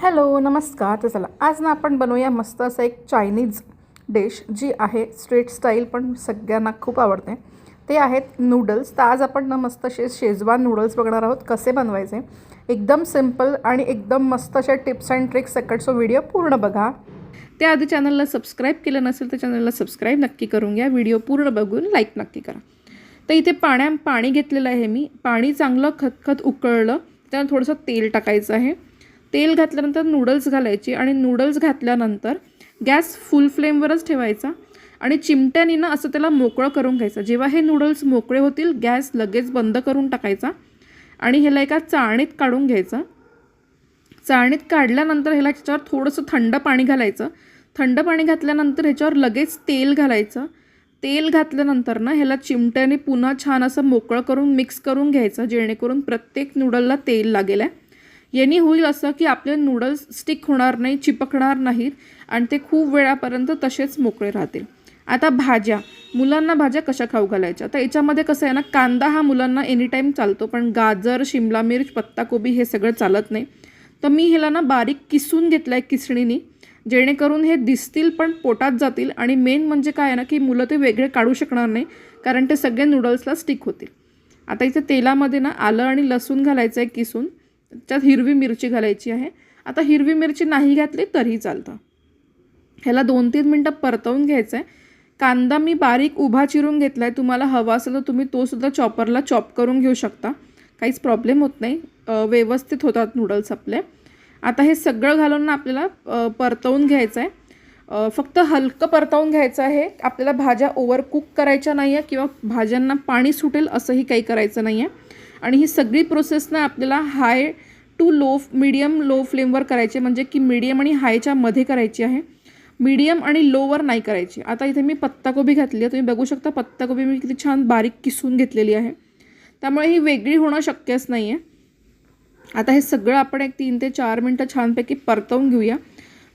Hello नमस्कार. तर चला आज ना आपण बनवूया मस्त असं एक चायनीज डिश जी आहे स्ट्रीट स्टाईल पण सगळ्यांना खूप आवडते. ते आहेत नूडल्स. तर आज आपण ना मस्त असे शेजवान नूडल्स बघणार आहोत कसे बनवायचे. एकदम सिम्पल आणि एकदम मस्त अशा टिप्स अँड ट्रिक्स सकट. सो व्हिडिओ पूर्ण बघा. त्याआधी चॅनलला सबस्क्राईब केलं नसेल तर चॅनलला सबस्क्राईब नक्की करून घ्या. व्हिडिओ पूर्ण बघून लाईक नक्की करा. तर इथे पाणी घेतलेलं आहे मी. पाणी चांगलं खतखत उकळलं त्यात थोडंसं तेल टाकायचं आहे. तेल घातल्यानंतर नूडल्स घालायची आणि नूडल्स घातल्यानंतर गॅस फुल फ्लेमवरच ठेवायचा आणि चिमट्याने ना असं त्याला मोकळं करून घ्यायचं. जेव्हा हे नूडल्स मोकळे होतील गॅस लगेच बंद करून टाकायचा आणि ह्याला एका चाळणीत काढून घ्यायचं. चाळणीत काढल्यानंतर ह्याला ह्याच्यावर थोडंसं थंड पाणी घालायचं. थंड पाणी घातल्यानंतर ह्याच्यावर लगेच तेल घालायचं. तेल घातल्यानंतर ना ह्याला चिमट्याने पुन्हा छान असं मोकळं करून मिक्स करून घ्यायचं जेणेकरून प्रत्येक नूडलला तेल लागेल आहे. याने होईल असं की आपले नूडल्स स्टिक होणार नाही, चिपकणार नाहीत आणि ते खूप वेळापर्यंत तसेच मोकळे राहतील. आता मुलांना भाज्या कशा खाऊ घालायच्या. तर याच्यामध्ये कसं आहे ना, कांदा हा मुलांना एनी टाईम चालतो पण गाजर, शिमला मिर्च, पत्ताकोबी हे सगळं चालत नाही. तर मी ह्याला ना बारीक किसून घेतलं आहे किसणीने जेणेकरून हे दिसतील पण पोटात जातील आणि मेन म्हणजे काय आहे ना की मुलं ते वेगळे काढू शकणार नाही कारण ते सगळे नूडल्सला स्टिक होतील. आता इथे तेलामध्ये ना आलं आणि लसूण घालायचं आहे किसून. त्यात हिरवी मिरची घालायची आहे. आता हिरवी मिरची नाही घातली तरीही चालतं. ह्याला 2-3 मिनटं परतवून घ्यायचं आहे. कांदा मी बारीक उभा चिरून घेतला आहे. तुम्हाला हवा असेल तर तुम्ही तोसुद्धा चॉपरला चॉप करून घेऊ शकता. काहीच प्रॉब्लेम होत नाही. व्यवस्थित होतात नूडल्स आपले. आता हे सगळं घालून ना आपल्याला परतवून घ्यायचं आहे. फक्त हलकं परतवून घ्यायचं आहे. आपल्याला भाज्या ओव्हर कुक करायच्या नाही आहे किंवा भाज्यांना पाणी सुटेल असंही काही करायचं नाही आहे. आणि ही सगळी प्रोसेस ना आपल्याला हाय टू मीडियम लो फ्लेमवर करायची म्हणजे की मीडियम आणि हायच्या मध्ये करायची आहे. मीडियम आणि लोवर नाही करायची. आता इथे मी पत्ताकोबी घातली आहे. तुम्ही बघू शकता पत्ताकोबी मी किती छान बारीक किसून घेतलेली आहे. त्यामुळे ही वेगळी होणं शक्यच नाही आहे. आता हे सगळं आपण एक 3 ते 4 मिनटं छानपैकी परतवून घेऊया.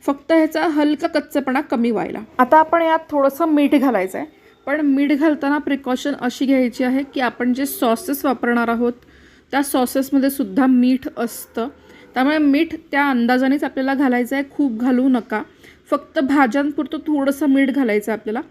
फक्त ह्याचा हलका कच्चपणा कमी व्हायला. आता आपण यात थोडंसं मीठ घालायचं आहे. पण मीठ घालताना प्रिकॉशन अशी घ्यायची आहे की आपण जे सॉसेस वापरणार आहोत त्या सॉसेसमध्ये सुद्धा मीठ असतं. त्यामुळे मीठ त्या अंदाजानेच आपल्याला घालायचं आहे. खूप घालू नका. फक्त भाज्यांपुरतं थोडंसं मीठ घालायचं आहे आपल्याला.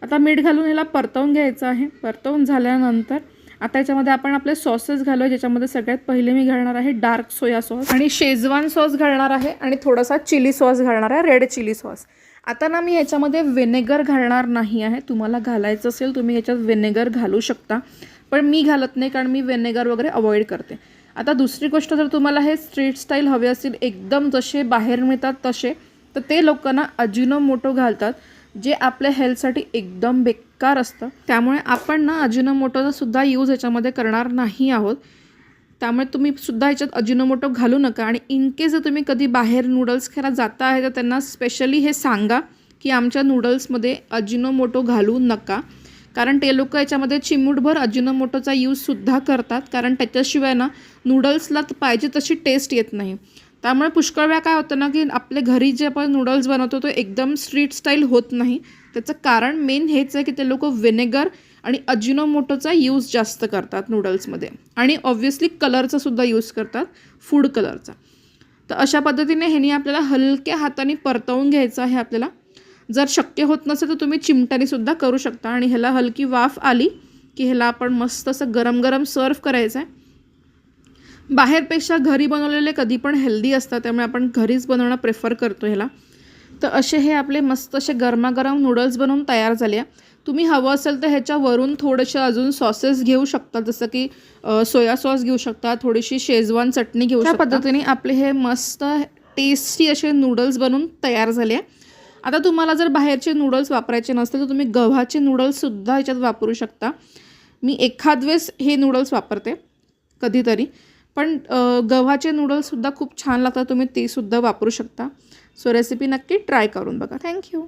आता मीठ घालून ह्याला परतवून घ्यायचं आहे. परतवून झाल्यानंतर आता याच्यामध्ये आपण आपले सॉसेस घालूया. ज्याच्यामध्ये सगळ्यात पहिले मी घालणार आहे डार्क सोया सॉस आणि शेजवान सॉस घालणार आहे आणि थोडासा चिली सॉस घालणार आहे, रेड चिली सॉस. आता ना मी याच्यामध्ये व्हिनेगर घालणार नाही आहे. तुम्हाला घालायचं असेल तुम्ही याच्यात व्हिनेगर घालू शकता पण मी घालत नाही कारण मी व्हिनेगर वगैरे अवॉइड करते. आता दुसरी गोष्ट जर तुम्हाला हे स्ट्रीट स्टाईल हवे असतील एकदम जसे बाहेर मिळतात तसे तर ते लोकांना अजिनोमोटो घालतात जे आपल्या हेल्थसाठी एकदम बेकार असतं. त्यामुळे आपण ना अजिनोमोटोचा सुद्धा यूज याच्यामध्ये करणार नाही आहोत. त्यामुळे तुम्ही सुद्धा ह्याच्यात अजिनोमोटो घालू नका. आणि इनकेस जर तुम्ही कधी बाहेर नूडल्स खायला जाता आहे तर त्यांना स्पेशली हे सांगा की आमच्या नूडल्समध्ये अजिनोमोटो घालू नका कारण ते लोक याच्यामध्ये चिमूटभर अजिनोमोटोचा यूजसुद्धा करतात कारण त्याच्याशिवाय ना नूडल्सला पाहिजे तशी टेस्ट येत नाही. त्यामुळे पुष्कळ वेळा काय होतं ना की आपल्या घरी जे आपण नूडल्स बनवतो तो एकदम स्ट्रीट स्टाईल होत नाही. त्याचं कारण मेन हेच आहे की ते लोक व्हिनेगर आणि अजिनोमोटोचा यूज जास्त करतात नूडल्समध्ये आणि ऑब्व्हियसली कलरचा सुद्धा यूज करतात, फूड कलरचा. तर अशा पद्धतीने ह्यानी आपल्याला हलक्या हाताने परतवून घ्यायचं आहे आपल्याला. जर शक्य होत नसेल तर तुम्ही चिमट्याने सुद्धा करू शकता. आणि ह्याला हलकी वाफ आली की ह्याला आपण मस्त असं गरम गरम सर्व करायचं आहे. बाहेरपेक्षा घरी बनवलेले कधी पण हेल्दी असतात त्यामुळे आपण घरीच बनवणं प्रेफर करतो ह्याला. तर असे हे आपले मस्त असे गरमागरम नूडल्स बनवून तयार झाले. तुम्ही हवं असेल तर ह्याच्यावरून थोडेसे अजून सॉसेस घेऊ शकता जसं की सोया सॉस घेऊ शकता, थोडीशी शेजवान चटणी घेऊ शकता. त्या पद्धतीने आपले हे मस्त टेस्टी असे नूडल्स बनवून तयार झाले. आता तुम्हाला जर बाहेरचे नूडल्स वापरायचे नसतील तर तुम्ही गव्हाचे नूडल्ससुद्धा ह्याच्यात वापरू शकता. मी एखाद वेळेस हे नूडल्स वापरते कधीतरी पण गव्हाचे नूडल्ससुद्धा खूप छान लागतात. तुम्ही ते सुद्धा वापरू शकता. सो रेसिपी नक्की ट्राय करून बघा. थँक्यू.